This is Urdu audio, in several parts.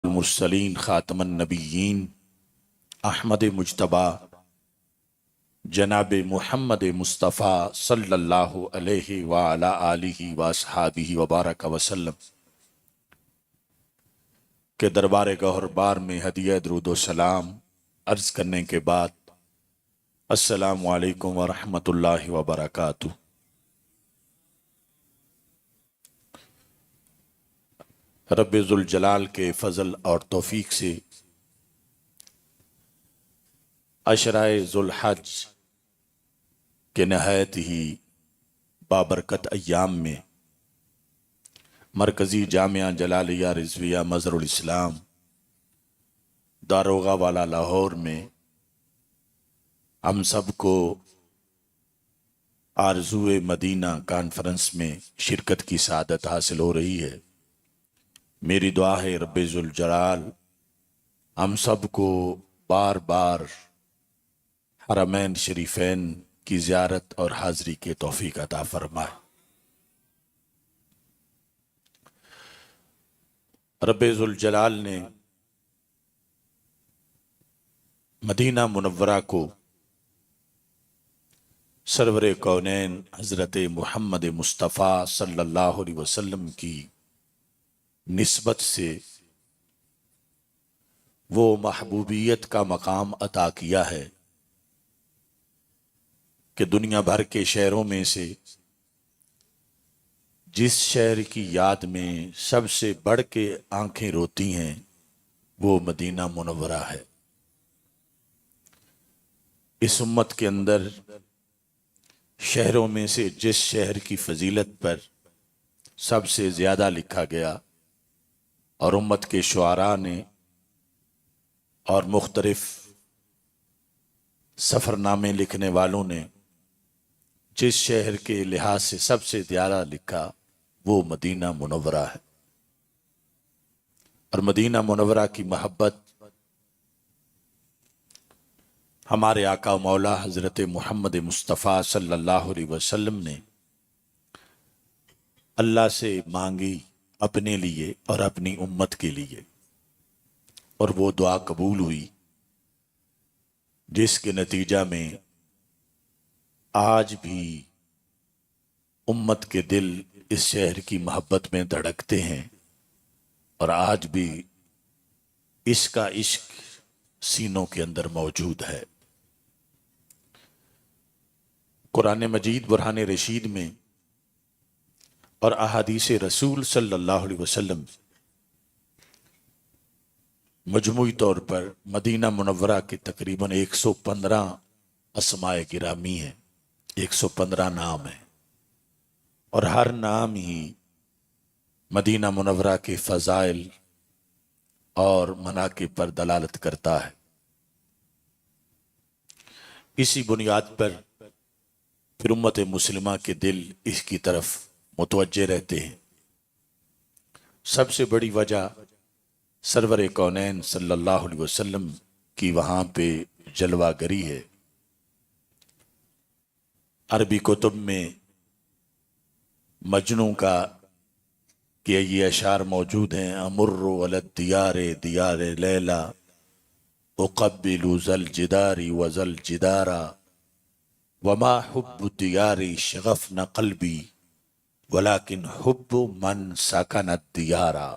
المرسلین خاتم النبیین احمد مجتبی جناب محمد مصطفیٰ صلی اللہ علیہ وعلی آلہ واصحابہ وبارک وسلم کے دربار گوہر بار میں ہدیہ درود و سلام عرض کرنے کے بعد السلام علیکم ورحمۃ اللہ وبرکاتہ۔ رب ذوالجلال کے فضل اور توفیق سے عشرۂ ذوالحج کے نہایت ہی بابرکت ایام میں مرکزی جامعہ جلالیہ رضویہ مظہر الاسلام داروغہ والا لاہور میں ہم سب کو آرزوئے مدینہ کانفرنس میں شرکت کی سعادت حاصل ہو رہی ہے۔ میری دعا ہے رب ذوالجلال ہم سب کو بار بار حرمین شریفین کی زیارت اور حاضری کے توفیق عطا فرمائے۔ رب ذوالجلال نے مدینہ منورہ کو سرور کونین حضرت محمد مصطفیٰ صلی اللہ علیہ وسلم کی نسبت سے وہ محبوبیت کا مقام عطا کیا ہے کہ دنیا بھر کے شہروں میں سے جس شہر کی یاد میں سب سے بڑھ کے آنکھیں روتی ہیں وہ مدینہ منورہ ہے۔ اس امت کے اندر شہروں میں سے جس شہر کی فضیلت پر سب سے زیادہ لکھا گیا اور امت کے شعراء نے اور مختلف سفر نامے لکھنے والوں نے جس شہر کے لحاظ سے سب سے زیادہ لکھا وہ مدینہ منورہ ہے۔ اور مدینہ منورہ کی محبت ہمارے آقا و مولا حضرت محمد مصطفیٰ صلی اللہ علیہ وسلم نے اللہ سے مانگی اپنے لیے اور اپنی امت کے لیے، اور وہ دعا قبول ہوئی، جس کے نتیجہ میں آج بھی امت کے دل اس شہر کی محبت میں دھڑکتے ہیں، اور آج بھی اس کا عشق سینوں کے اندر موجود ہے۔ قرآن مجید برہان رشید میں اور احادیث رسول صلی اللہ علیہ وسلم مجموعی طور پر مدینہ منورہ کے تقریباً 115 اسماء گرامی ہیں، 115 نام ہیں، اور ہر نام ہی مدینہ منورہ کے فضائل اور مناقب پر دلالت کرتا ہے۔ اسی بنیاد پر پھر امت مسلمہ کے دل اس کی طرف متوجہ رہتے ہیں۔ سب سے بڑی وجہ سرور کونین صلی اللہ علیہ وسلم کی وہاں پہ جلوہ گری ہے۔ عربی کتب میں مجنوں کا کہ یہ اشعار موجود ہیں: امر علی الدیار دیار لیلا اقبل ذا الجدار وذا الجدارا وما حب الدیار شغفن قلبی ولیکن حب من سکن الدیارا،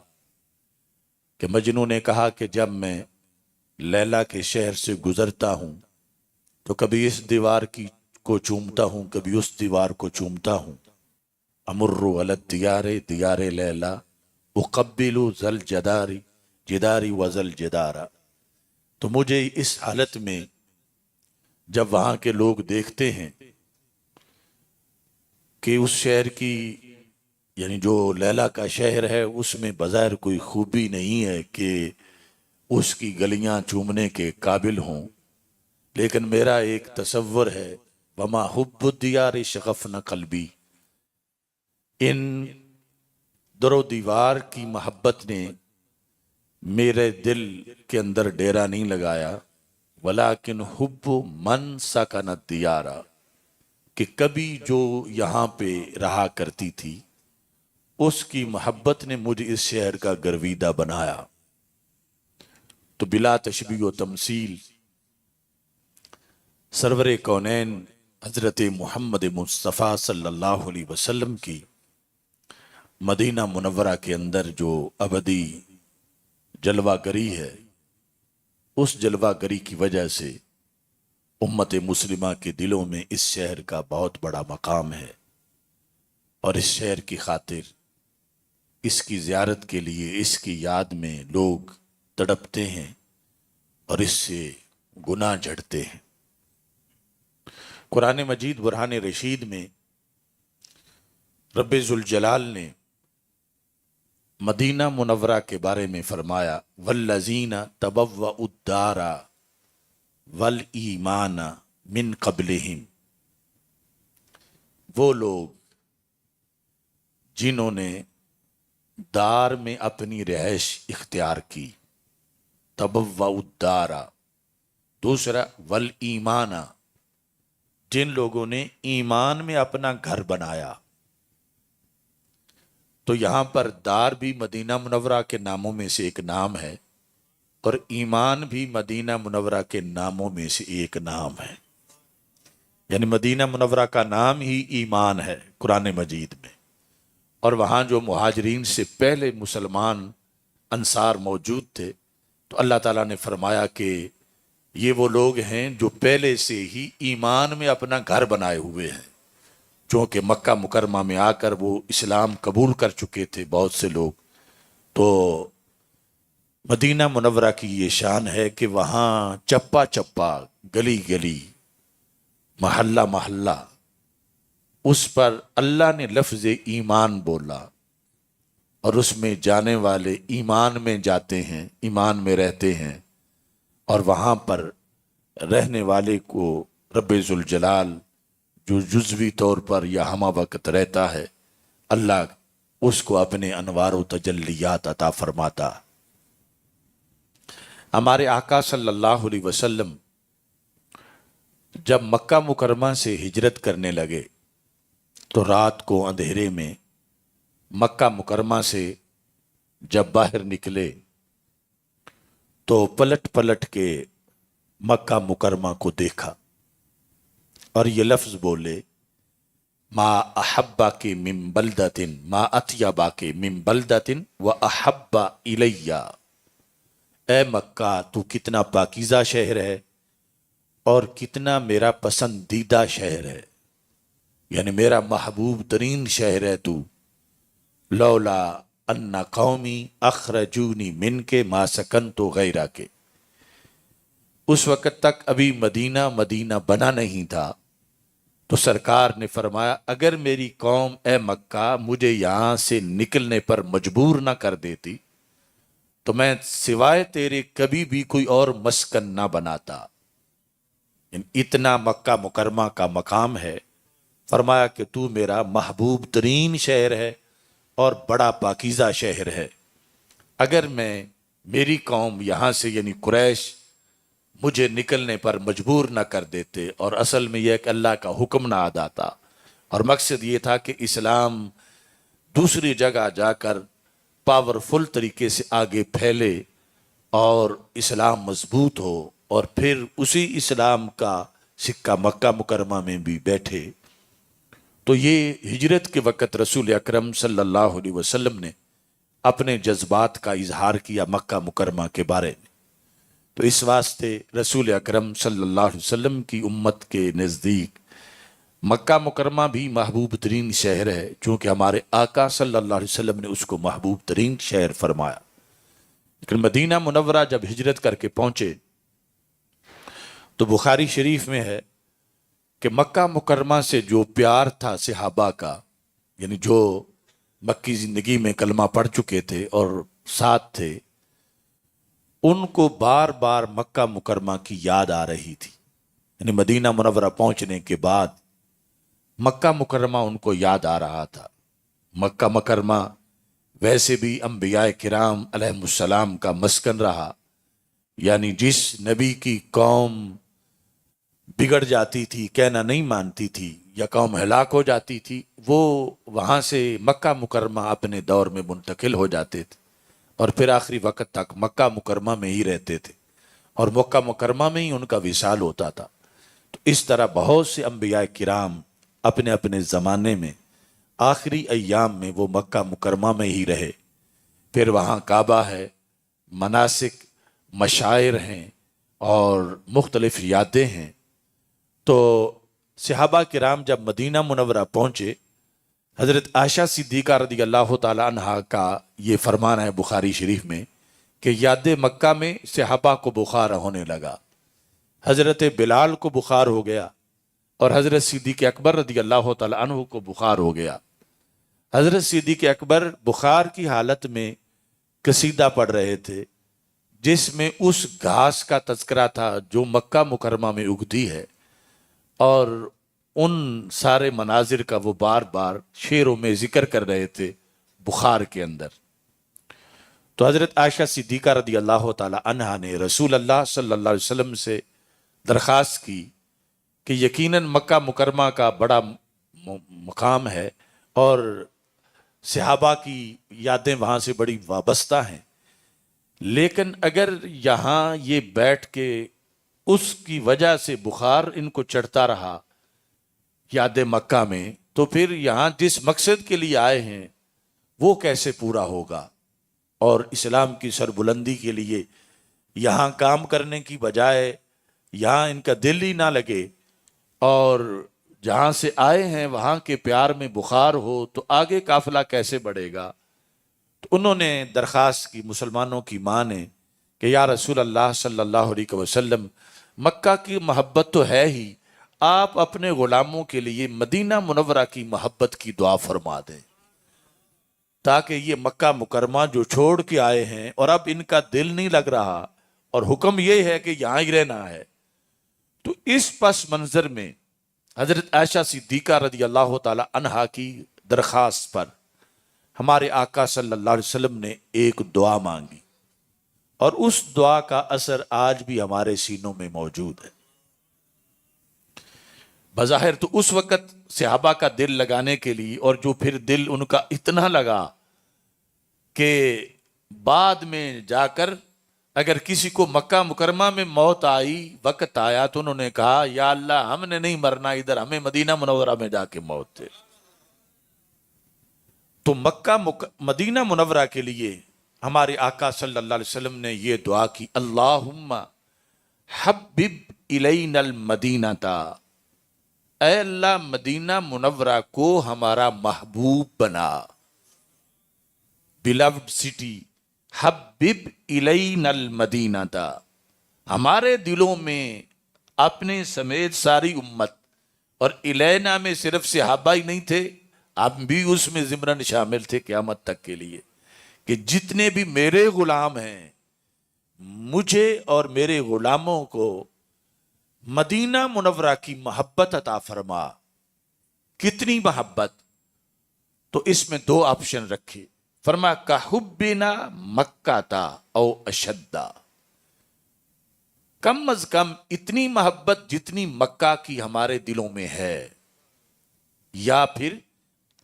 کہ مجنوں نے کہا کہ جب میں لیلا کے شہر سے گزرتا ہوں تو کبھی اس دیوار کو چومتا ہوں، کبھی اس دیوار کو چومتا ہوں۔ امر علی الدیار دیار لیلا اقبل ذا الجدار جداری وذا الجدارا، تو مجھے اس حالت میں جب وہاں کے لوگ دیکھتے ہیں کہ اس شہر کی، یعنی جو لیلا کا شہر ہے، اس میں بظاہر کوئی خوبی نہیں ہے کہ اس کی گلیاں چومنے کے قابل ہوں، لیکن میرا ایک تصور ہے وما حب الدیار شغفن قلبی، ان در و دیوار کی محبت نے میرے دل کے اندر ڈیرا نہیں لگایا، ولیکن حب من سکن الدیارا، کہ کبھی جو یہاں پہ رہا کرتی تھی اس کی محبت نے مجھے اس شہر کا گرویدہ بنایا۔ تو بلا تشبیہ و تمثیل سرور کونین حضرت محمد مصطفیٰ صلی اللہ علیہ وسلم کی مدینہ منورہ کے اندر جو ابدی جلوہ گری ہے، اس جلوہ گری کی وجہ سے امت مسلمہ کے دلوں میں اس شہر کا بہت بڑا مقام ہے، اور اس شہر کی خاطر اس کی زیارت کے لیے اس کی یاد میں لوگ تڑپتے ہیں اور اس سے گناہ جھڑتے ہیں۔ قرآن مجید برہان رشید میں رب ذوالجلال نے مدینہ منورہ کے بارے میں فرمایا والذین تبوؤا الدار والایمان من قبلہم، وہ لوگ جنہوں نے دار میں اپنی رہائش اختیار کی، تبوؤا الدار، دوسرا والایمان، جن لوگوں نے ایمان میں اپنا گھر بنایا۔ تو یہاں پر دار بھی مدینہ منورہ کے ناموں میں سے ایک نام ہے، اور ایمان بھی مدینہ منورہ کے ناموں میں سے ایک نام ہے، یعنی مدینہ منورہ کا نام ہی ایمان ہے قرآن مجید میں۔ اور وہاں جو مہاجرین سے پہلے مسلمان انصار موجود تھے، تو اللہ تعالیٰ نے فرمایا کہ یہ وہ لوگ ہیں جو پہلے سے ہی ایمان میں اپنا گھر بنائے ہوئے ہیں، چونکہ مکہ مکرمہ میں آ کر وہ اسلام قبول کر چکے تھے بہت سے لوگ۔ تو مدینہ منورہ کی یہ شان ہے کہ وہاں چپا چپا، گلی گلی، محلہ محلہ، اس پر اللہ نے لفظ ایمان بولا، اور اس میں جانے والے ایمان میں جاتے ہیں، ایمان میں رہتے ہیں، اور وہاں پر رہنے والے کو رب ذوالجلال جو جزوی طور پر یا ہمہ وقت رہتا ہے، اللہ اس کو اپنے انوار و تجلیات عطا فرماتا۔ ہمارے آقا صلی اللہ علیہ وسلم جب مکہ مکرمہ سے ہجرت کرنے لگے تو رات کو اندھیرے میں مکہ مکرمہ سے جب باہر نکلے تو پلٹ پلٹ کے مکہ مکرمہ کو دیکھا، اور یہ لفظ بولے ما احبا کے من بلدتن، ما اطیبا کے من بلدتن و احبا الیہ، اے مکہ تو کتنا پاکیزہ شہر ہے اور کتنا میرا پسندیدہ شہر ہے، یعنی میرا محبوب ترین شہر ہے تو، لولا ان قومی اخرجونی من کے ما سکنت غیرہ کے۔ اس وقت تک ابھی مدینہ بنا نہیں تھا، تو سرکار نے فرمایا اگر میری قوم اے مکہ مجھے یہاں سے نکلنے پر مجبور نہ کر دیتی تو میں سوائے تیرے کبھی بھی کوئی اور مسکن نہ بناتا۔ اتنا مکہ مکرمہ کا مقام ہے، فرمایا کہ تو میرا محبوب ترین شہر ہے اور بڑا پاکیزہ شہر ہے، اگر میری قوم یہاں سے یعنی قریش مجھے نکلنے پر مجبور نہ کر دیتے، اور اصل میں یہ کہ اللہ کا حکم نہ ادا تھا، اور مقصد یہ تھا کہ اسلام دوسری جگہ جا کر پاورفل طریقے سے آگے پھیلے اور اسلام مضبوط ہو، اور پھر اسی اسلام کا سکہ مکہ مکرمہ میں بھی بیٹھے۔ تو یہ ہجرت کے وقت رسول اکرم صلی اللہ علیہ وسلم نے اپنے جذبات کا اظہار کیا مکہ مکرمہ کے بارے میں۔ تو اس واسطے رسول اکرم صلی اللہ علیہ وسلم کی امت کے نزدیک مکہ مکرمہ بھی محبوب ترین شہر ہے، چونکہ ہمارے آقا صلی اللہ علیہ وسلم نے اس کو محبوب ترین شہر فرمایا۔ لیکن مدینہ منورہ جب ہجرت کر کے پہنچے تو بخاری شریف میں ہے کہ مکہ مکرمہ سے جو پیار تھا صحابہ کا، یعنی جو مکی زندگی میں کلمہ پڑھ چکے تھے اور ساتھ تھے، ان کو بار بار مکہ مکرمہ کی یاد آ رہی تھی، یعنی مدینہ منورہ پہنچنے کے بعد مکہ مکرمہ ان کو یاد آ رہا تھا۔ مکہ مکرمہ ویسے بھی انبیاء کرام علیہ السلام کا مسکن رہا، یعنی جس نبی کی قوم بگڑ جاتی تھی، کہنا نہیں مانتی تھی یا قوم ہلاک ہو جاتی تھی، وہ وہاں سے مکہ مکرمہ اپنے دور میں منتقل ہو جاتے تھے۔ اور پھر آخری وقت تک مکہ مکرمہ میں ہی رہتے تھے اور مکہ مکرمہ میں ہی ان کا وصال ہوتا تھا۔ تو اس طرح بہت سے انبیاء کرام اپنے اپنے زمانے میں آخری ایام میں وہ مکہ مکرمہ میں ہی رہے۔ پھر وہاں کعبہ ہے، مناسک، مشاعر ہیں اور مختلف یادیں ہیں۔ تو صحابہ کرام جب مدینہ منورہ پہنچے، حضرت عائشہ صدیقہ رضی اللہ تعالی عنہا کا یہ فرمان ہے بخاری شریف میں کہ یاد مکہ میں صحابہ کو بخار ہونے لگا، حضرت بلال کو بخار ہو گیا اور حضرت صدیق اکبر رضی اللہ تعالی عنہ کو بخار ہو گیا۔ حضرت صدیق اکبر بخار کی حالت میں قصیدہ پڑھ رہے تھے جس میں اس گھاس کا تذکرہ تھا جو مکہ مکرمہ میں اگتی ہے، اور ان سارے مناظر کا وہ بار بار شعروں میں ذکر کر رہے تھے بخار کے اندر۔ تو حضرت عائشہ صدیقہ رضی اللہ تعالی عنہا نے رسول اللہ صلی اللہ علیہ وسلم سے درخواست کی کہ یقیناً مکہ مکرمہ کا بڑا مقام ہے اور صحابہ کی یادیں وہاں سے بڑی وابستہ ہیں، لیکن اگر یہاں یہ بیٹھ کے اس کی وجہ سے بخار ان کو چڑھتا رہا یاد مکہ میں، تو پھر یہاں جس مقصد کے لیے آئے ہیں وہ کیسے پورا ہوگا؟ اور اسلام کی سربلندی کے لیے یہاں کام کرنے کی بجائے یہاں ان کا دل ہی نہ لگے اور جہاں سے آئے ہیں وہاں کے پیار میں بخار ہو تو آگے قافلہ کیسے بڑھے گا؟ تو انہوں نے درخواست کی مسلمانوں کی ماں نے کہ یا رسول اللہ صلی اللہ علیہ وسلم، مکہ کی محبت تو ہے ہی، آپ اپنے غلاموں کے لیے مدینہ منورہ کی محبت کی دعا فرما دیں تاکہ یہ مکہ مکرمہ جو چھوڑ کے آئے ہیں اور اب ان کا دل نہیں لگ رہا اور حکم یہ ہے کہ یہاں ہی رہنا ہے۔ تو اس پس منظر میں حضرت عائشہ صدیقہ رضی اللہ تعالی عنہا کی درخواست پر ہمارے آقا صلی اللہ علیہ وسلم نے ایک دعا مانگی، اور اس دعا کا اثر آج بھی ہمارے سینوں میں موجود ہے۔ بظاہر تو اس وقت صحابہ کا دل لگانے کے لیے، اور جو پھر دل ان کا اتنا لگا کہ بعد میں جا کر اگر کسی کو مکہ مکرمہ میں موت آئی، وقت آیا، تو انہوں نے کہا یا اللہ ہم نے نہیں مرنا ادھر، ہمیں مدینہ منورہ میں جا کے موت دے۔ تو مدینہ منورہ کے لیے ہمارے آقا صلی اللہ علیہ وسلم نے یہ دعا کی، اللہم حبب الینا المدینہ، اے اللہ مدینہ منورہ کو ہمارا محبوب بنا، beloved city، حبب الینا المدینہ، ہمارے دلوں میں اپنے سمیت ساری امت، اور الینا میں صرف صحابہ ہی نہیں تھے، ہم بھی اس میں ضمن شامل تھے قیامت تک کے لیے، کہ جتنے بھی میرے غلام ہیں مجھے اور میرے غلاموں کو مدینہ منورہ کی محبت عطا فرما۔ کتنی محبت؟ تو اس میں دو آپشن رکھے، فرما کہ حبنا مکہ تا او اشدہ، کم از کم اتنی محبت جتنی مکہ کی ہمارے دلوں میں ہے، یا پھر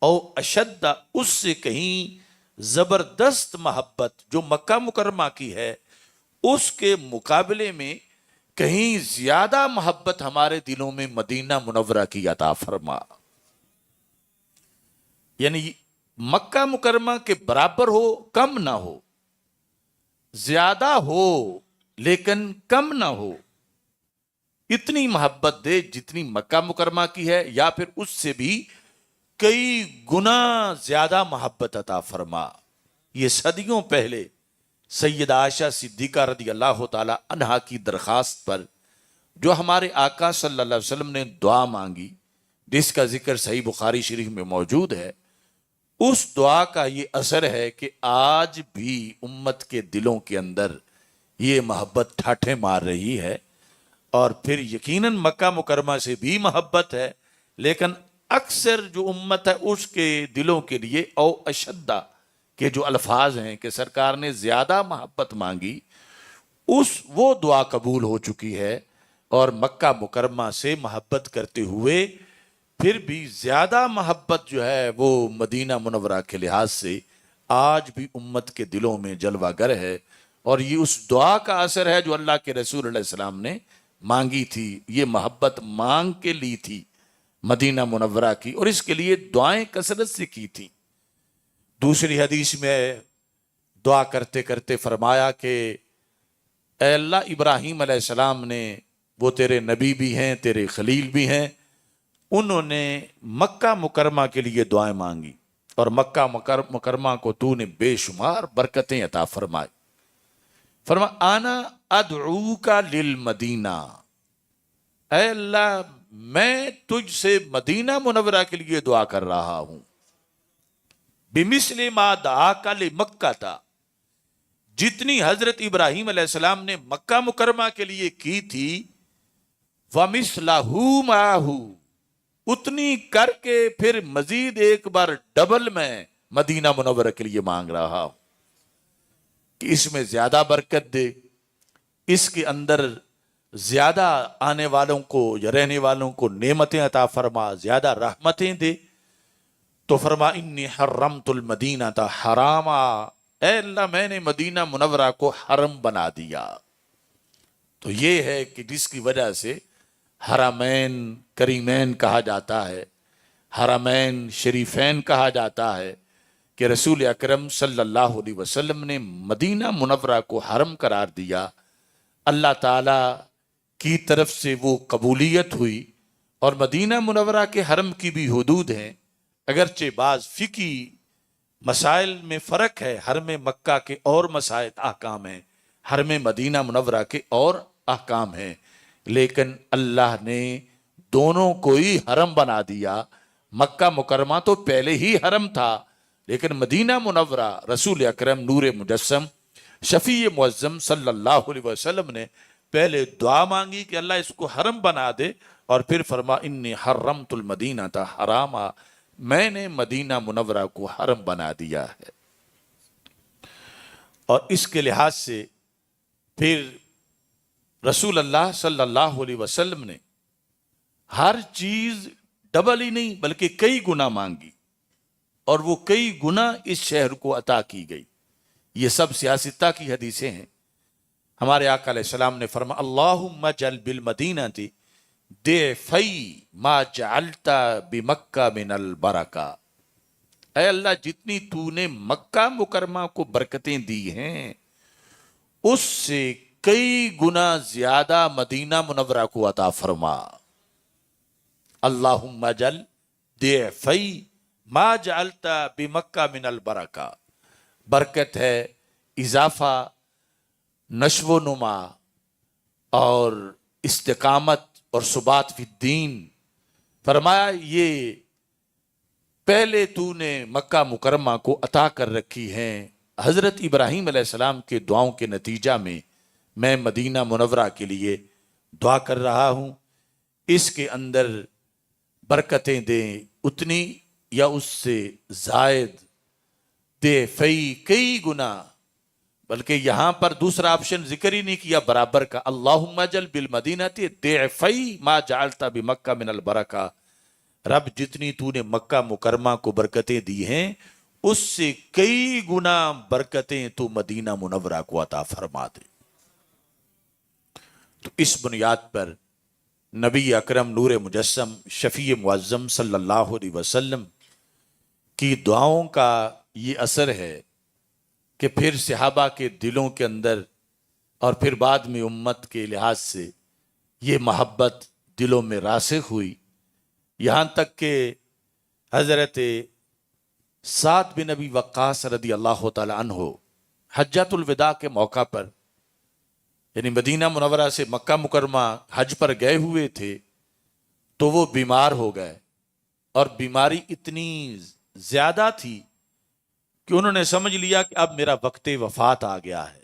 او اشدہ اس سے کہیں زبردست محبت جو مکہ مکرمہ کی ہے اس کے مقابلے میں کہیں زیادہ محبت ہمارے دلوں میں مدینہ منورہ کی عطا فرما۔ یعنی مکہ مکرمہ کے برابر ہو، کم نہ ہو، زیادہ ہو لیکن کم نہ ہو، اتنی محبت دے جتنی مکہ مکرمہ کی ہے، یا پھر اس سے بھی کئی گنا زیادہ محبت عطا فرما۔ یہ صدیوں پہلے سیدہ عائشہ صدیقہ رضی اللہ تعالی عنہا کی درخواست پر جو ہمارے آقا صلی اللہ علیہ وسلم نے دعا مانگی، جس کا ذکر صحیح بخاری شریف میں موجود ہے، اس دعا کا یہ اثر ہے کہ آج بھی امت کے دلوں کے اندر یہ محبت ٹھاٹھیں مار رہی ہے، اور پھر یقیناً مکہ مکرمہ سے بھی محبت ہے، لیکن اکثر جو امت ہے اس کے دلوں کے لیے او اشدہ کے جو الفاظ ہیں کہ سرکار نے زیادہ محبت مانگی، وہ دعا قبول ہو چکی ہے، اور مکہ مکرمہ سے محبت کرتے ہوئے پھر بھی زیادہ محبت جو ہے وہ مدینہ منورہ کے لحاظ سے آج بھی امت کے دلوں میں جلوہ گر ہے، اور یہ اس دعا کا اثر ہے جو اللہ کے رسول علیہ السلام نے مانگی تھی. یہ محبت مانگ کے لی تھی مدینہ منورہ کی، اور اس کے لیے دعائیں کثرت سے کی تھی. دوسری حدیث میں دعا کرتے کرتے فرمایا کہ اے اللہ، ابراہیم علیہ السلام نے، وہ تیرے نبی بھی ہیں، تیرے خلیل بھی ہیں، انہوں نے مکہ مکرمہ کے لیے دعائیں مانگی، اور مکہ مکرمہ کو تو نے بے شمار برکتیں عطا فرمائی. فرما آنا ادعوکا للمدینہ، اے اللہ میں تجھ سے مدینہ منورہ کے لیے دعا کر رہا ہوں. بمثل ما دعاک لمکہ تھا، جتنی حضرت ابراہیم علیہ السلام نے مکہ مکرمہ کے لیے کی تھی، وَمِثْلَهُ مَعَهُ، اتنی کر کے پھر مزید ایک بار ڈبل میں مدینہ منورہ کے لیے مانگ رہا ہوں کہ اس میں زیادہ برکت دے، اس کے اندر زیادہ آنے والوں کو یا رہنے والوں کو نعمتیں عطا فرما، زیادہ رحمتیں دے. تو فرما انی حرمت المدینہ حراما، اے اللہ میں نے مدینہ منورہ کو حرم بنا دیا. تو یہ ہے کہ جس کی وجہ سے حرمین کریمین کہا جاتا ہے، حرمین شریفین کہا جاتا ہے، کہ رسول اکرم صلی اللہ علیہ وسلم نے مدینہ منورہ کو حرم قرار دیا. اللہ تعالی کی طرف سے وہ قبولیت ہوئی، اور مدینہ منورہ کے حرم کی بھی حدود ہیں، اگرچہ بعض فقہی مسائل میں فرق ہے. حرم مکہ کے اور مسائل احکام ہیں، حرم مدینہ منورہ کے اور احکام ہیں، لیکن اللہ نے دونوں کو ہی حرم بنا دیا. مکہ مکرمہ تو پہلے ہی حرم تھا، لیکن مدینہ منورہ رسول اکرم نور مجسم شفیع معظم صلی اللہ علیہ وسلم نے پہلے دعا مانگی کہ اللہ اس کو حرم بنا دے، اور پھر فرما انی حرمت المدینہ حراما، میں نے مدینہ منورہ کو حرم بنا دیا ہے. اور اس کے لحاظ سے پھر رسول اللہ صلی اللہ علیہ وسلم نے ہر چیز ڈبل ہی نہیں بلکہ کئی گنا مانگی، اور وہ کئی گنا اس شہر کو عطا کی گئی. یہ سب سیاستہ کی حدیثیں ہیں. ہمارے آقا علیہ السلام نے فرمایا اللہم جعل بالمدینہ ضعفی ما جعلت بمکہ من البرکہ، اے اللہ جتنی تو نے مکہ مکرمہ کو برکتیں دی ہیں، اس سے کئی گنا زیادہ مدینہ منورہ کو عطا فرما. اللہم جعل ضعفی ما جعلت بمکہ من البرکہ، برکت ہے، اضافہ، نشو و نما اور استقامت اور ثبات فی الدین. فرمایا یہ پہلے تو نے مکہ مکرمہ کو عطا کر رکھی ہیں. حضرت ابراہیم علیہ السلام کے دعاؤں کے نتیجہ میں مدینہ منورہ کے لیے دعا کر رہا ہوں، اس کے اندر برکتیں دیں اتنی یا اس سے زائد، دے فی کئی گنا، بلکہ یہاں پر دوسرا آپشن ذکر ہی نہیں کیا برابر کا. اللہم اجعل بالمدینہ ضعفی ما جعلت بمکہ من البرکہ، رب جتنی تو نے مکہ مکرمہ کو برکتیں دی ہیں، اس سے کئی گنا برکتیں تو مدینہ منورہ کو عطا فرما دے. تو اس بنیاد پر نبی اکرم نور مجسم شفیع معظم صلی اللہ علیہ وسلم کی دعاؤں کا یہ اثر ہے کہ پھر صحابہ کے دلوں کے اندر اور پھر بعد میں امت کے لحاظ سے یہ محبت دلوں میں راسخ ہوئی، یہاں تک کہ حضرت سعد بن ابی وقاص رضی اللہ تعالی عنہ حجۃ الوداع کے موقع پر، یعنی مدینہ منورہ سے مکہ مکرمہ حج پر گئے ہوئے تھے، تو وہ بیمار ہو گئے، اور بیماری اتنی زیادہ تھی کہ انہوں نے سمجھ لیا کہ اب میرا وقت وفات آ گیا ہے.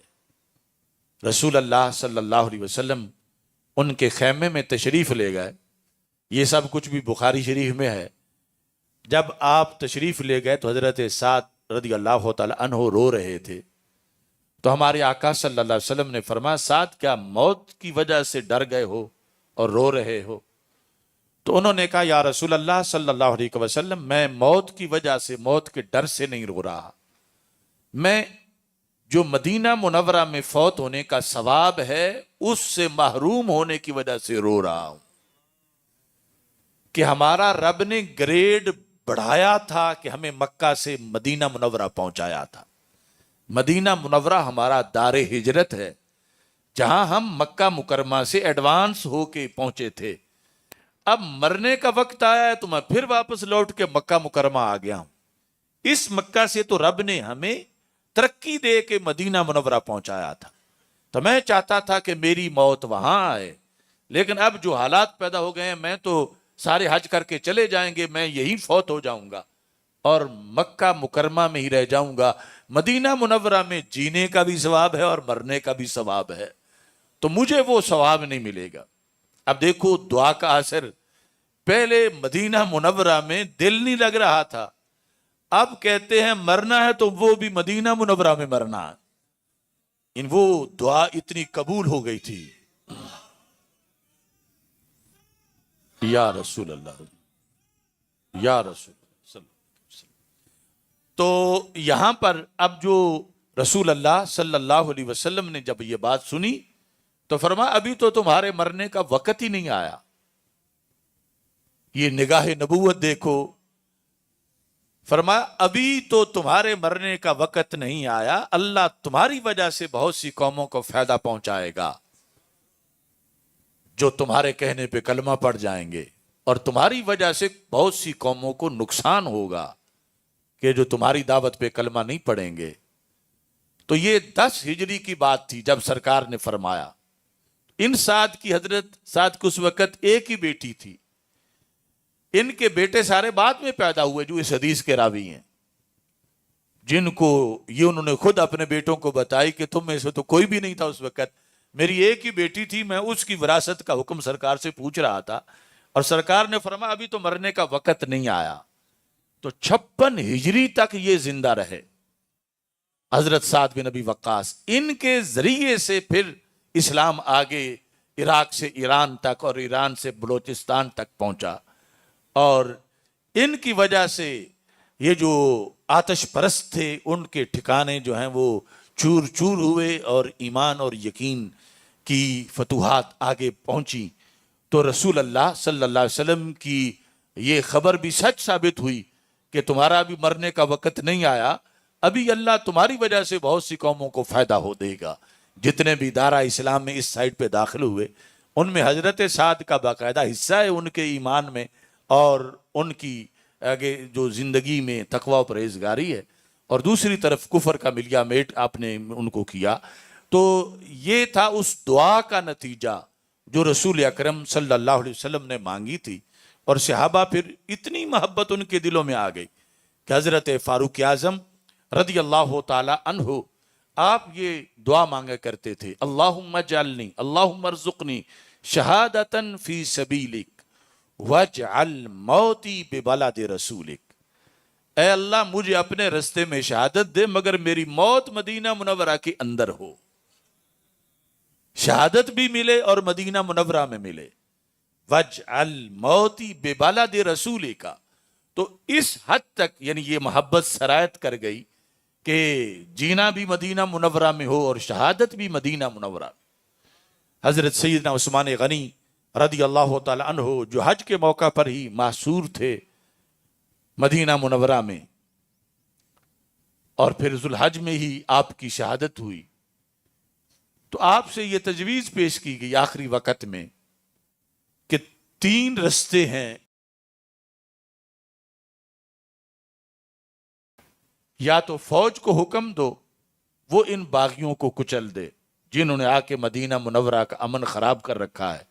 رسول اللہ صلی اللہ علیہ وسلم ان کے خیمے میں تشریف لے گئے. یہ سب کچھ بھی بخاری شریف میں ہے. جب آپ تشریف لے گئے تو حضرت سعد رضی اللہ تعالی عنہ رو رہے تھے. تو ہمارے آقا صلی اللہ علیہ وسلم نے فرمایا سعد کیا موت کی وجہ سے ڈر گئے ہو اور رو رہے ہو؟ تو انہوں نے کہا یا رسول اللہ صلی اللہ علیہ وسلم میں موت کی وجہ سے، موت کے ڈر سے نہیں رو رہا، میں جو مدینہ منورہ میں فوت ہونے کا ثواب ہے اس سے محروم ہونے کی وجہ سے رو رہا ہوں کہ ہمارا رب نے گریڈ بڑھایا تھا کہ ہمیں مکہ سے مدینہ منورہ پہنچایا تھا. مدینہ منورہ ہمارا دار ہجرت ہے جہاں ہم مکہ مکرمہ سے ایڈوانس ہو کے پہنچے تھے. اب مرنے کا وقت آیا ہے تو میں پھر واپس لوٹ کے مکہ مکرمہ آ گیا ہوں. اس مکہ سے تو رب نے ہمیں ترقی دے کے مدینہ منورہ پہنچایا تھا. تو میں چاہتا تھا کہ میری موت وہاں آئے، لیکن اب جو حالات پیدا ہو گئے ہیں میں تو سارے حج کر کے چلے جائیں گے، میں یہی فوت ہو جاؤں گا اور مکہ مکرمہ میں ہی رہ جاؤں گا. مدینہ منورہ میں جینے کا بھی ثواب ہے اور مرنے کا بھی ثواب ہے، تو مجھے وہ ثواب نہیں ملے گا. اب دیکھو دعا کا اثر، پہلے مدینہ منورہ میں دل نہیں لگ رہا تھا، اب کہتے ہیں مرنا ہے تو وہ بھی مدینہ منورہ میں مرنا ہے. وہ دعا اتنی قبول ہو گئی تھی. یا رسول اللہ، یا رسول اللہ صلی اللہ علیہ وسلم. تو یہاں پر اب جو رسول اللہ صلی اللہ علیہ وسلم نے جب یہ بات سنی تو فرمایا ابھی تو تمہارے مرنے کا وقت ہی نہیں آیا. یہ نگاہ نبوت دیکھو، فرمایا ابھی تو تمہارے مرنے کا وقت نہیں آیا، اللہ تمہاری وجہ سے بہت سی قوموں کو فائدہ پہنچائے گا جو تمہارے کہنے پہ کلمہ پڑ جائیں گے، اور تمہاری وجہ سے بہت سی قوموں کو نقصان ہوگا کہ جو تمہاری دعوت پہ کلمہ نہیں پڑھیں گے. تو یہ 10 ہجری کی بات تھی جب سرکار نے فرمایا. ان سعد کی حضرت سعد کو اس وقت ایک ہی بیٹی تھی، ان کے بیٹے سارے بعد میں پیدا ہوئے جو اس حدیث کے راوی ہیں، جن کو یہ انہوں نے خود اپنے بیٹوں کو بتائی کہ تم میں سے تو کوئی بھی نہیں تھا اس وقت، میری ایک ہی بیٹی تھی، میں اس کی وراثت کا حکم سرکار سے پوچھ رہا تھا، اور سرکار نے فرمایا ابھی تو مرنے کا وقت نہیں آیا. تو 56 ہجری تک یہ زندہ رہے حضرت سعد بن ابی وقاص. ان کے ذریعے سے پھر اسلام آگے عراق سے ایران تک اور ایران سے بلوچستان تک پہنچا، اور ان کی وجہ سے یہ جو آتش پرست تھے ان کے ٹھکانے جو ہیں وہ چور چور ہوئے اور ایمان اور یقین کی فتوحات آگے پہنچی. تو رسول اللہ صلی اللہ علیہ وسلم کی یہ خبر بھی سچ ثابت ہوئی کہ تمہارا ابھی مرنے کا وقت نہیں آیا، ابھی اللہ تمہاری وجہ سے بہت سی قوموں کو فائدہ ہو دے گا. جتنے بھی دارہ اسلام میں اس سائٹ پہ داخل ہوئے ان میں حضرت سعد کا باقاعدہ حصہ ہے ان کے ایمان میں، اور ان کی آگے جو زندگی میں تقوی و پرہیزگاری ہے، اور دوسری طرف کفر کا ملیا میٹ آپ نے ان کو کیا. تو یہ تھا اس دعا کا نتیجہ جو رسول اکرم صلی اللہ علیہ وسلم نے مانگی تھی، اور صحابہ پھر اتنی محبت ان کے دلوں میں آ گئی کہ حضرت فاروق اعظم رضی اللہ تعالی عنہ آپ یہ دعا مانگا کرتے تھے، اللہم اجعلنی اللہم ارزقنی شہادتاً فی سبیلک واجعل موتی ببلد رسولک. اے اللہ مجھے اپنے رستے میں شہادت دے مگر میری موت مدینہ منورہ کے اندر ہو، شہادت بھی ملے اور مدینہ منورہ میں ملے. وجعل موتی ببلد رسولک. تو اس حد تک یعنی یہ محبت سرایت کر گئی کہ جینا بھی مدینہ منورہ میں ہو اور شہادت بھی مدینہ منورہ میں. حضرت سیدنا عثمان غنی رضی اللہ تعالی عنہ جو حج کے موقع پر ہی محصور تھے مدینہ منورہ میں، اور پھر ذوالحج میں ہی آپ کی شہادت ہوئی، تو آپ سے یہ تجویز پیش کی گئی آخری وقت میں کہ 3 رستے ہیں، یا تو فوج کو حکم دو وہ ان باغیوں کو کچل دے جنہوں نے آ کے مدینہ منورہ کا امن خراب کر رکھا ہے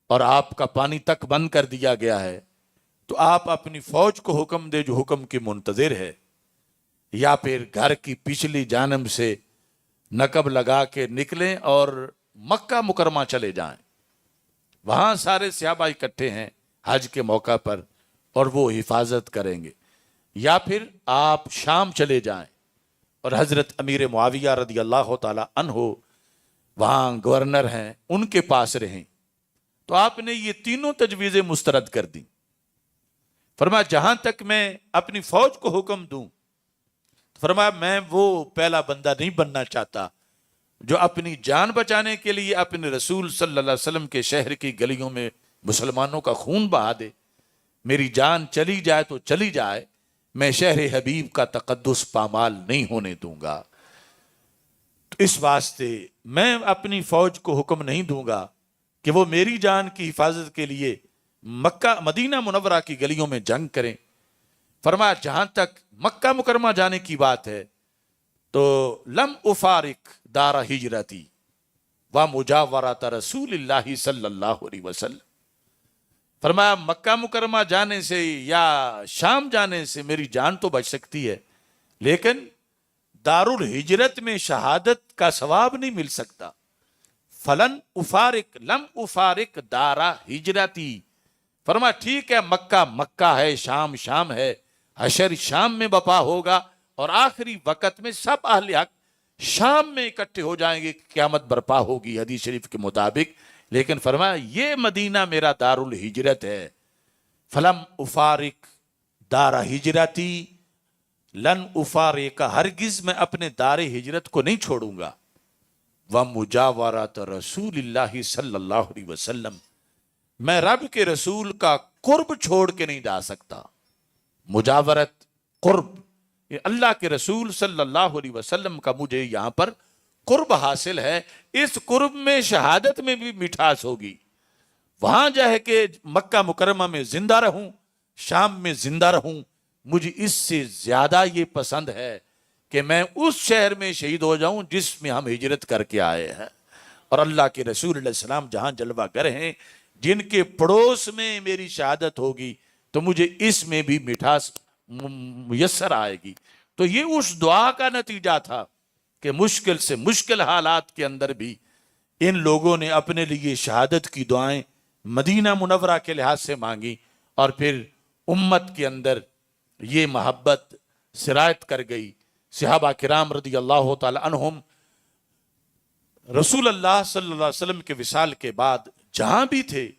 اور آپ کا پانی تک بند کر دیا گیا ہے، تو آپ اپنی فوج کو حکم دے جو حکم کی منتظر ہے، یا پھر گھر کی پچھلی جانب سے نقب لگا کے نکلیں اور مکہ مکرمہ چلے جائیں. وہاں سارے صحابہ اکٹھے ہیں حج کے موقع پر اور وہ حفاظت کریں گے، یا پھر آپ شام چلے جائیں اور حضرت امیر معاویہ رضی اللہ تعالی عنہ وہاں گورنر ہیں ان کے پاس رہیں. تو آپ نے یہ تینوں تجویزیں مسترد کر دیں. فرمایا جہاں تک میں اپنی فوج کو حکم دوں فرمایا میں وہ پہلا بندہ نہیں بننا چاہتا جو اپنی جان بچانے کے لیے اپنے رسول صلی اللہ علیہ وسلم کے شہر کی گلیوں میں مسلمانوں کا خون بہا دے. میری جان چلی جائے تو چلی جائے، میں شہر حبیب کا تقدس پامال نہیں ہونے دوں گا. تو اس واسطے میں اپنی فوج کو حکم نہیں دوں گا کہ وہ میری جان کی حفاظت کے لیے مدینہ منورہ کی گلیوں میں جنگ کریں. فرمایا جہاں تک مکہ مکرمہ جانے کی بات ہے تو لم افارق دار ہجرتی و مجاورات رسول اللہ صلی اللہ علیہ وسلم. فرمایا مکہ مکرمہ جانے سے یا شام جانے سے میری جان تو بچ سکتی ہے، لیکن دار الہجرت میں شہادت کا ثواب نہیں مل سکتا. فلن افارق لم افارق دارا ہجرتی. فرمایا ٹھیک ہے، مکہ مکہ ہے، شام شام ہے، حشر شام میں بپا ہوگا اور آخری وقت میں سب اہل حق شام میں اکٹھے ہو جائیں گے، قیامت برپا ہوگی حدیث شریف کے مطابق. لیکن فرمایا یہ مدینہ میرا دار الہجرت ہے. فلم افارق دار ہجرتی لن افارق، ہرگز میں اپنے دار ہجرت کو نہیں چھوڑوں گا. ومجاورات رسول اللہ صلی اللہ علیہ وسلم، میں رب کے رسول کا قرب چھوڑ کے نہیں جا سکتا. مجاورت قرب، یہ اللہ کے رسول صلی اللہ علیہ وسلم کا مجھے یہاں پر قرب حاصل ہے. اس قرب میں شہادت میں بھی مٹھاس ہوگی. وہاں جائے کہ مکہ مکرمہ میں زندہ رہوں، شام میں زندہ رہوں، مجھے اس سے زیادہ یہ پسند ہے کہ میں اس شہر میں شہید ہو جاؤں جس میں ہم ہجرت کر کے آئے ہیں. اور اللہ کے رسول علیہ السلام جہاں جلوہ گر ہیں، جن کے پڑوس میں میری شہادت ہوگی تو مجھے اس میں بھی مٹھاس میسر آئے گی. تو یہ اس دعا کا نتیجہ تھا کہ مشکل سے مشکل حالات کے اندر بھی ان لوگوں نے اپنے لیے شہادت کی دعائیں مدینہ منورہ کے لحاظ سے مانگی، اور پھر امت کے اندر یہ محبت سرایت کر گئی. صحابہ کرام رضی اللہ تعالی عنہم رسول اللہ صلی اللہ علیہ وسلم کے وصال کے بعد جہاں بھی تھے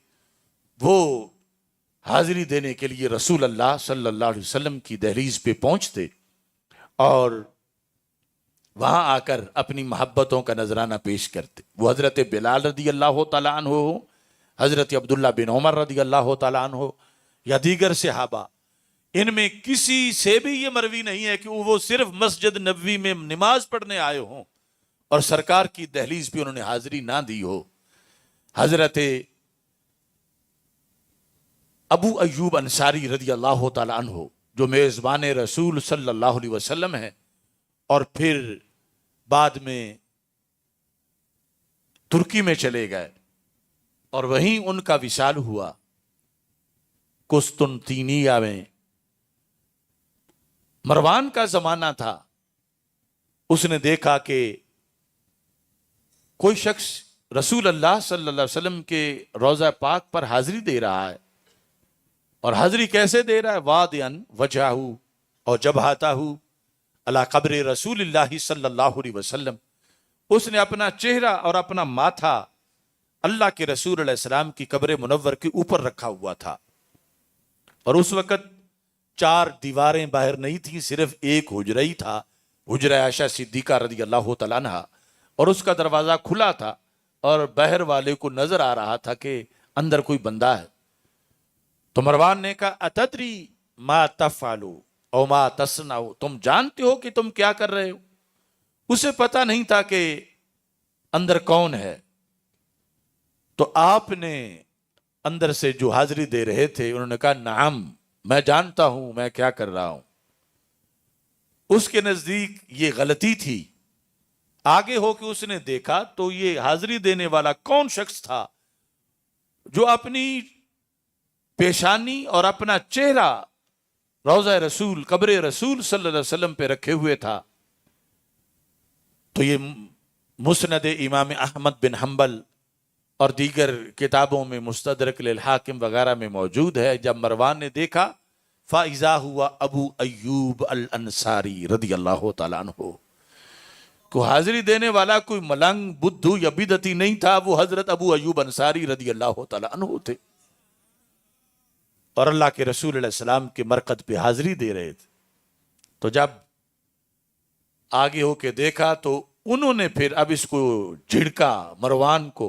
وہ حاضری دینے کے لیے رسول اللہ صلی اللہ علیہ وسلم کی دہلیز پہ پہنچتے اور وہاں آ کر اپنی محبتوں کا نذرانہ پیش کرتے. وہ حضرت بلال رضی اللہ تعالیٰ عنہ ہو، حضرت عبداللہ بن عمر رضی اللہ تعالیٰ عنہ ہو، یا دیگر صحابہ، ان میں کسی سے بھی یہ مروی نہیں ہے کہ وہ صرف مسجد نبوی میں نماز پڑھنے آئے ہوں اور سرکار کی دہلیز پہ انہوں نے حاضری نہ دی ہو. حضرت ابو ایوب انصاری رضی اللہ تعالیٰ عنہ جو میزبان رسول صلی اللہ علیہ وسلم ہیں، اور پھر بعد میں ترکی میں چلے گئے اور وہیں ان کا وصال ہوا. قسطنطینیہ میں مروان کا زمانہ تھا. اس نے دیکھا کہ کوئی شخص رسول اللہ صلی اللہ علیہ وسلم کے روضہ پاک پر حاضری دے رہا ہے. اور حاضری کیسے دے رہا ہے؟ وادعن وجہہ اور جبہتہ علی قبر رسول اللہ صلی اللہ علیہ وسلم. اس نے اپنا چہرہ اور اپنا ماتھا اللہ کے رسول علیہ السلام کی قبر منور کے اوپر رکھا ہوا تھا. اور اس وقت 4 دیواریں باہر نہیں تھیں، صرف ایک حجرہ ہی تھا، حجرہ عائشہ صدیقہ رضی اللہ تعالیٰ عنہا، اور اس کا دروازہ کھلا تھا اور باہر والے کو نظر آ رہا تھا کہ اندر کوئی بندہ ہے. تو مروان نے کہا اتدری ما تفعلو او ما تصنعو، تم جانتے ہو کہ تم کیا کر رہے ہو؟ اسے پتہ نہیں تھا کہ اندر کون ہے. تو آپ نے اندر سے جو حاضری دے رہے تھے انہوں نے کہا نعم، میں جانتا ہوں میں کیا کر رہا ہوں. اس کے نزدیک یہ غلطی تھی. آگے ہو کے اس نے دیکھا تو یہ حاضری دینے والا کون شخص تھا جو اپنی پیشانی اور اپنا چہرہ روضہ رسول قبر رسول صلی اللہ علیہ وسلم پہ رکھے ہوئے تھا. تو یہ مسند امام احمد بن حنبل اور دیگر کتابوں میں مستدرک للحاکم وغیرہ میں موجود ہے. جب مروان نے دیکھا فَإِذَا هُوَ ابو ایوب الانصاری رضی اللہ تعالیٰ عنہ، کو حاضری دینے والا کوئی ملنگ بدھو یا بدعتی نہیں تھا، وہ حضرت ابو ایوب انصاری رضی اللہ تعالیٰ عنہ تھے اور اللہ کے رسول علیہ السلام کے مرقد پہ حاضری دے رہے تھے. تو جب آگے ہو کے دیکھا تو انہوں نے پھر اب اس کو جھڑکا مروان کو،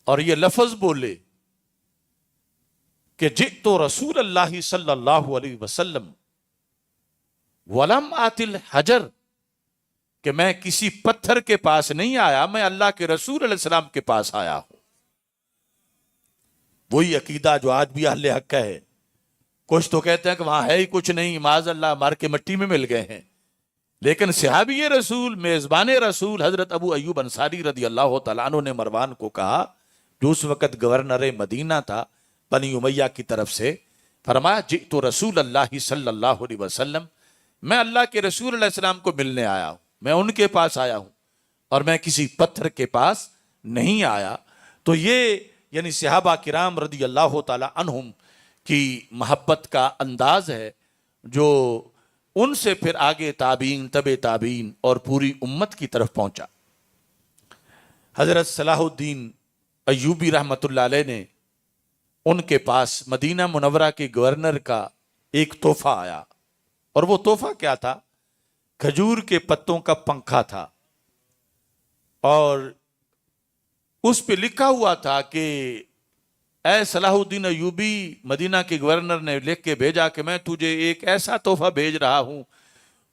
اور یہ لفظ بولے کہ جئت رسول اللہ صلی اللہ علیہ وسلم ولم آت الحجر، کہ میں کسی پتھر کے پاس نہیں آیا، میں اللہ کے رسول علیہ السلام کے پاس آیا ہوں۔ وہی عقیدہ جو آج بھی اہل حق کا ہے۔ کچھ تو کہتے ہیں کہ وہاں ہے ہی کچھ نہیں، معاذ اللہ مار کے مٹی میں مل گئے ہیں، لیکن صحابی رسول میزبان رسول حضرت ابو ایوب انصاری رضی اللہ تعالیٰ عنہ نے مروان کو کہا، جو اس وقت گورنر مدینہ تھا بنی امیہ کی طرف سے، فرمایا جئت رسول اللہ صلی اللہ علیہ وسلم، میں اللہ کے رسول علیہ السلام کو ملنے آیا ہوں، میں ان کے پاس آیا ہوں، اور میں کسی پتھر کے پاس نہیں آیا۔ تو یہ یعنی صحابہ کرام رضی اللہ تعالی عنہم کی محبت کا انداز ہے، جو ان سے پھر آگے تابعین، تبع تابعین اور پوری امت کی طرف پہنچا۔ حضرت صلاح الدین ایوبی رحمۃ اللہ علیہ نے ان کے پاس مدینہ منورہ کے گورنر کا ایک تحفہ آیا، اور وہ تحفہ کیا تھا؟ کھجور کے پتوں کا پنکھا تھا، اور اس پہ لکھا ہوا تھا کہ اے صلاح الدین ایوبی، مدینہ کے گورنر نے لکھ کے بھیجا کہ میں تجھے ایک ایسا تحفہ بھیج رہا ہوں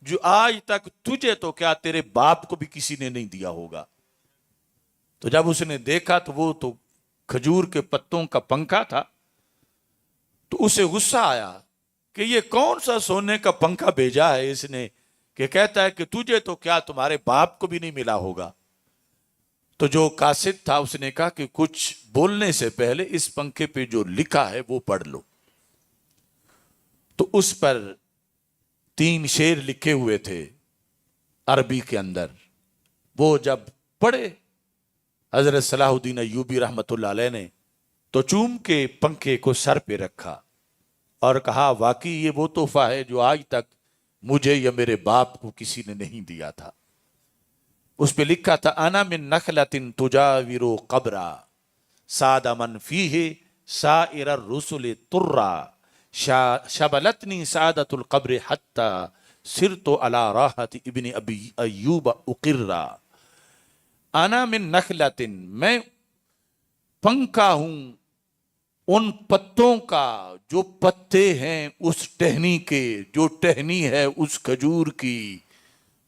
جو آج تک تجھے تو کیا تیرے باپ کو بھی کسی نے نہیں دیا ہوگا۔ تو جب اس نے دیکھا تو وہ تو کھجور کے پتوں کا پنکھا تھا، تو اسے غصہ آیا کہ یہ کون سا سونے کا پنکھا بھیجا ہے اس نے، کہ کہتا ہے کہ تجھے تو کیا تمہارے باپ کو بھی نہیں ملا ہوگا۔ تو جو قاصد تھا اس نے کہا کہ کچھ بولنے سے پہلے اس پنکھے پہ جو لکھا ہے وہ پڑھ لو۔ تو اس پر 3 شعر لکھے ہوئے تھے عربی کے اندر، وہ جب پڑھے حضرت صلاح الدین ایوبی رحمۃ اللہ علیہ نے تو چوم کے پنکھے کو سر پہ رکھا اور کہا واقعی یہ وہ تحفہ ہے جو آج تک مجھے یا میرے باپ کو کسی نے نہیں دیا تھا۔ اس پہ لکھا تھا انا من نخلۃ تجاور قبرا ساد من فیہ سائر الرسل ترا شبلتنی سعادت القبر حتی سرت علی راحت ابن ابی ایوب اقرا۔ انا من نخلۃ، میں پنکھا ہوں ان پتوں کا جو پتے ہیں اس ٹہنی کے، جو ٹہنی ہے اس کھجور کی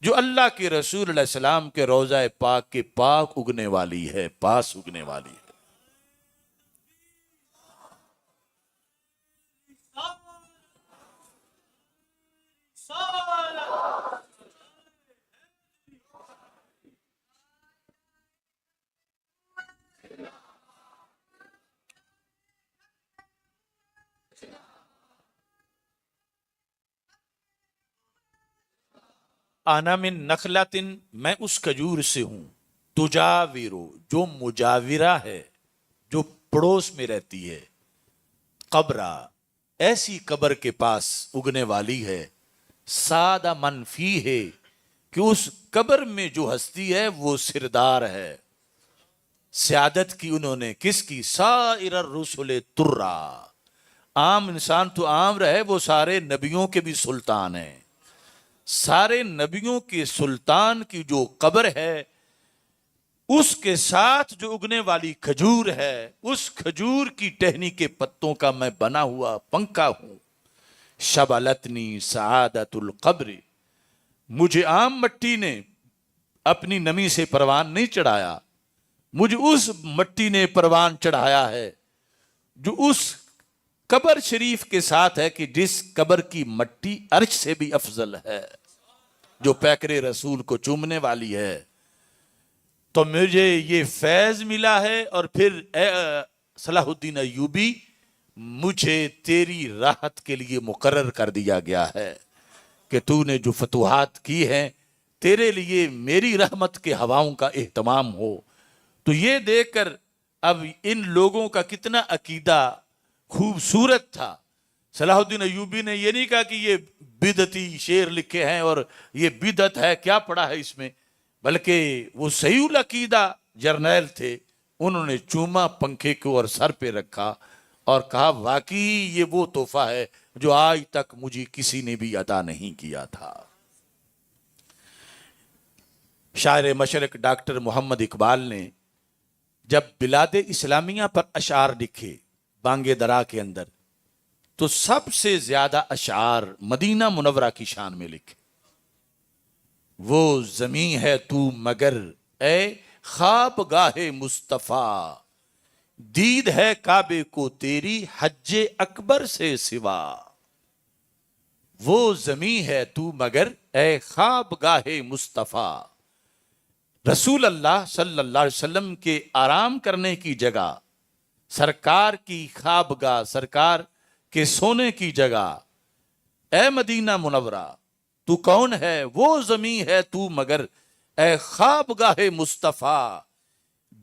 جو اللہ کے رسول علیہ السلام کے روضہ پاک کے پاک اگنے والی ہے، پاس اگنے والی ہے۔ انا من نخلۃ، میں اس کھجور سے ہوں، تجاورو، جو مجاورہ ہے، جو پڑوس میں رہتی ہے، قبرہ، ایسی قبر کے پاس اگنے والی ہے، سادہ من فیہ، کہ اس قبر میں جو ہستی ہے وہ سردار ہے۔ سیادت کی انہوں نے کس کی؟ سائر الرسل ترا، عام انسان تو عام رہے، وہ سارے نبیوں کے بھی سلطان ہیں۔ سارے نبیوں کے سلطان کی جو قبر ہے اس کے ساتھ جو اگنے والی کھجور ہے، اس کھجور کی ٹہنی کے پتوں کا میں بنا ہوا پنکھا ہوں۔ شبلتنی سعادت القبر، مجھے عام مٹی نے اپنی نمی سے پروان نہیں چڑھایا، مجھے اس مٹی نے پروان چڑھایا ہے جو اس قبر شریف کے ساتھ ہے، کہ جس قبر کی مٹی عرش سے بھی افضل ہے، جو پیکرے رسول کو چومنے والی ہے۔ تو مجھے یہ فیض ملا ہے، اور پھر اے صلاح الدین ایوبی، مجھے تیری راحت کے لیے مقرر کر دیا گیا ہے کہ تو نے جو فتوحات کی ہیں تیرے لیے میری رحمت کے ہواؤں کا اہتمام ہو۔ تو یہ دیکھ کر اب ان لوگوں کا کتنا عقیدہ خوبصورت تھا۔ صلاح الدین ایوبی نے یہ نہیں کہا کہ یہ بدعتی شعر لکھے ہیں اور یہ بدعت ہے، کیا پڑا ہے اس میں، بلکہ وہ صحیح العقیدہ جرنیل تھے۔ انہوں نے چوما پنکھے کو اور سر پہ رکھا اور کہا واقعی یہ وہ تحفہ ہے جو آج تک مجھے کسی نے بھی عطا نہیں کیا تھا۔ شاعر مشرق ڈاکٹر محمد اقبال نے جب بلاد اسلامیہ پر اشعار لکھے بانگ درا کے اندر، تو سب سے زیادہ اشعار مدینہ منورہ کی شان میں لکھے۔ وہ زمیں ہے تو مگر اے خواب گاہ مصطفیٰ، دید ہے کعبے کو تیری حج اکبر سے سوا۔ وہ زمیں ہے تو مگر اے خواب گاہ مصطفیٰ، رسول اللہ صلی اللہ علیہ وسلم کے آرام کرنے کی جگہ، سرکار کی خوابگاہ، سرکار کے سونے کی جگہ، اے مدینہ منورہ تو کون ہے؟ وہ زمین ہے تو مگر اے خوابگاہ مصطفیٰ،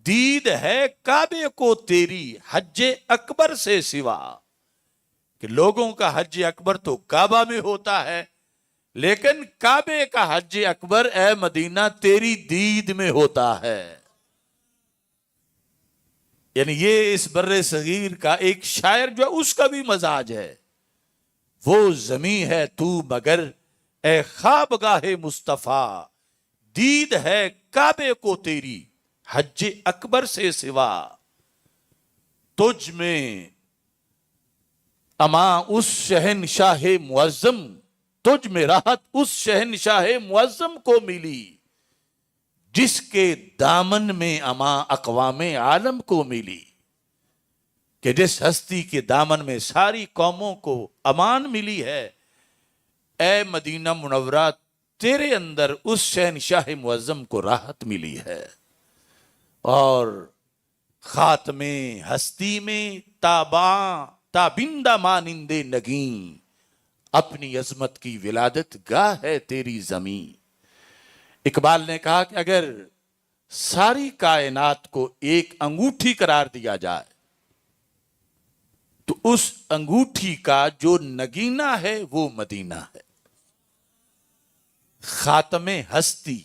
دید ہے کعبے کو تیری حج اکبر سے سوا۔ کہ لوگوں کا حج اکبر تو کعبہ میں ہوتا ہے، لیکن کعبے کا حج اکبر اے مدینہ تیری دید میں ہوتا ہے۔ یعنی یہ اس بر صغیر کا ایک شاعر جو ہے اس کا بھی مزاج ہے۔ وہ زمیں ہے تو مگر اے خوابگاہ مصطفیٰ، دید ہے کعبے کو تیری حج اکبر سے سوا۔ تجھ میں اما اس شہنشاہ معظم، تجھ میں راحت اس شہنشاہ معظم کو ملی، جس کے دامن میں اما اقوام عالم کو ملی۔ کہ جس ہستی کے دامن میں ساری قوموں کو امان ملی ہے، اے مدینہ منورہ تیرے اندر اس شہنشاہ معظم کو راحت ملی ہے۔ اور خاتم ہستی میں تابندہ مانند نگیں، اپنی عظمت کی ولادت گاہ ہے تیری زمین۔ اقبال نے کہا کہ اگر ساری کائنات کو ایک انگوٹھی قرار دیا جائے تو اس انگوٹھی کا جو نگینہ ہے وہ مدینہ ہے۔ خاتم ہستی،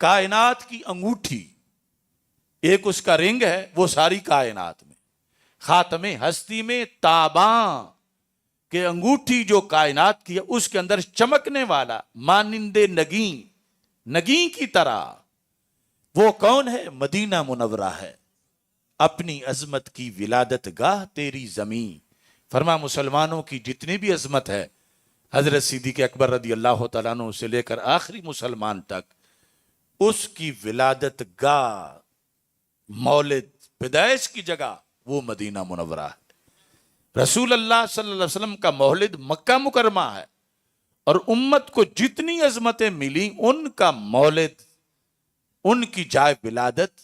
کائنات کی انگوٹھی، ایک اس کا رنگ ہے وہ ساری کائنات میں، خاتم ہستی میں تاباں کہ انگوٹھی جو کائنات کی ہے اس کے اندر چمکنے والا مانند نگیں، نگیں کی طرح، وہ کون ہے؟ مدینہ منورہ ہے۔ اپنی عظمت کی ولادت گاہ تیری زمین۔ فرما مسلمانوں کی جتنی بھی عظمت ہے، حضرت صدیق اکبر رضی اللہ تعالیٰ عنہ سے لے کر آخری مسلمان تک، اس کی ولادت گاہ، مولد، پیدائش کی جگہ وہ مدینہ منورہ ہے۔ رسول اللہ صلی اللہ علیہ وسلم کا مولد مکہ مکرمہ ہے، اور امت کو جتنی عظمتیں ملی ان کا مولد، ان کی جائے ولادت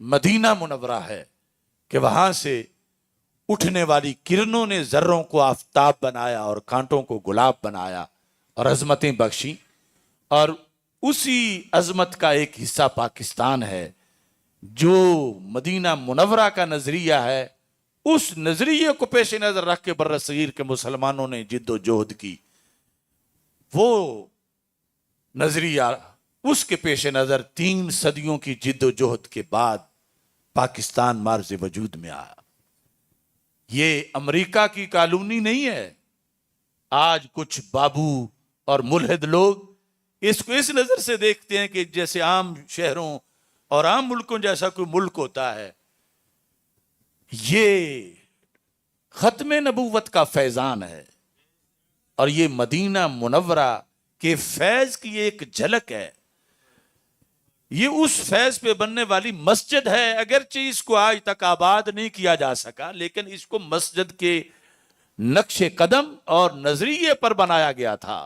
مدینہ منورہ ہے۔ کہ وہاں سے اٹھنے والی کرنوں نے ذروں کو آفتاب بنایا اور کانٹوں کو گلاب بنایا اور عظمتیں بخشی، اور اسی عظمت کا ایک حصہ پاکستان ہے جو مدینہ منورہ کا نظریہ ہے۔ اس نظریے کو پیش نظر رکھ کے بر صغیر کے مسلمانوں نے جد و جہد کی۔ وہ نظریہ، اس کے پیش نظر 3 صدیوں کی جد و جہد کے بعد پاکستان معرض وجود میں آیا۔ یہ امریکہ کی کالونی نہیں ہے۔ آج کچھ بابو اور ملحد لوگ اس کو اس نظر سے دیکھتے ہیں کہ جیسے عام شہروں اور عام ملکوں جیسا کوئی ملک ہوتا ہے۔ یہ ختم نبوت کا فیضان ہے، اور یہ مدینہ منورہ کے فیض کی ایک جھلک ہے۔ یہ اس فیض پہ بننے والی مسجد ہے، اگرچہ اس کو آج تک آباد نہیں کیا جا سکا، لیکن اس کو مسجد کے نقش قدم اور نظریے پر بنایا گیا تھا۔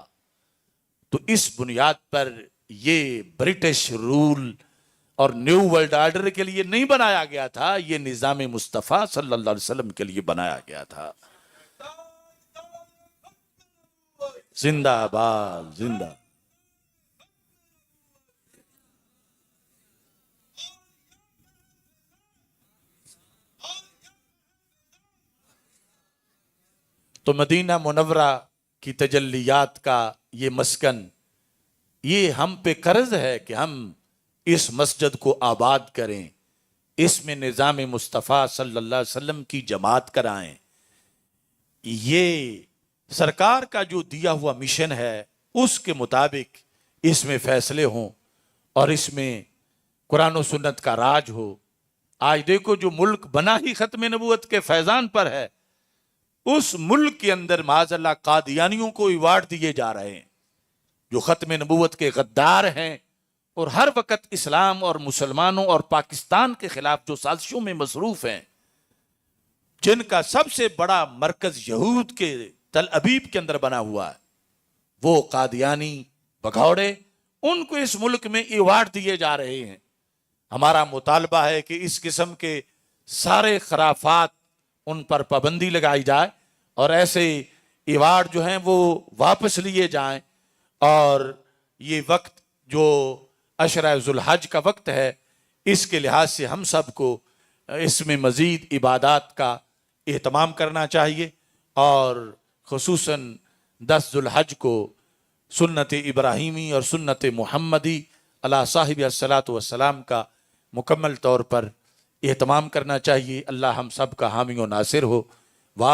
تو اس بنیاد پر یہ برٹش رول اور نیو ورلڈ آرڈر کے لیے نہیں بنایا گیا تھا، یہ نظام مصطفیٰ صلی اللہ علیہ وسلم کے لیے بنایا گیا تھا۔ زندہ باد، زندہ۔ تو مدینہ منورہ کی تجلیات کا یہ مسکن، یہ ہم پہ قرض ہے کہ ہم اس مسجد کو آباد کریں، اس میں نظام مصطفیٰ صلی اللہ علیہ وسلم کی جماعت کرائیں۔ یہ سرکار کا جو دیا ہوا مشن ہے اس کے مطابق اس میں فیصلے ہوں، اور اس میں قرآن و سنت کا راج ہو۔ آج دیکھو جو ملک بنا ہی ختم نبوت کے فیضان پر ہے، اس ملک کے اندر معاذ اللہ قادیانیوں کو ایوارڈ دیے جا رہے ہیں، جو ختم نبوت کے غدار ہیں اور ہر وقت اسلام اور مسلمانوں اور پاکستان کے خلاف جو سازشوں میں مصروف ہیں، جن کا سب سے بڑا مرکز یہود کے تل ابیب کے اندر بنا ہوا ہے، وہ قادیانی بگھوڑے، ان کو اس ملک میں ایوارڈ دیے جا رہے ہیں۔ ہمارا مطالبہ ہے کہ اس قسم کے سارے خرافات ان پر پابندی لگائی جائے اور ایسے ایوارڈ جو ہیں وہ واپس لیے جائیں، اور یہ وقت جو عشرہ ذوالحج کا وقت ہے، اس کے لحاظ سے ہم سب کو اس میں مزید عبادات کا اہتمام کرنا چاہیے، اور خصوصاً 10 ذوالحج کو سنت ابراہیمی اور سنت محمدی علی صاحب الصلاۃ والسلام کا مکمل طور پر اہتمام کرنا چاہیے۔ اللہ ہم سب کا حامی و ناصر ہو۔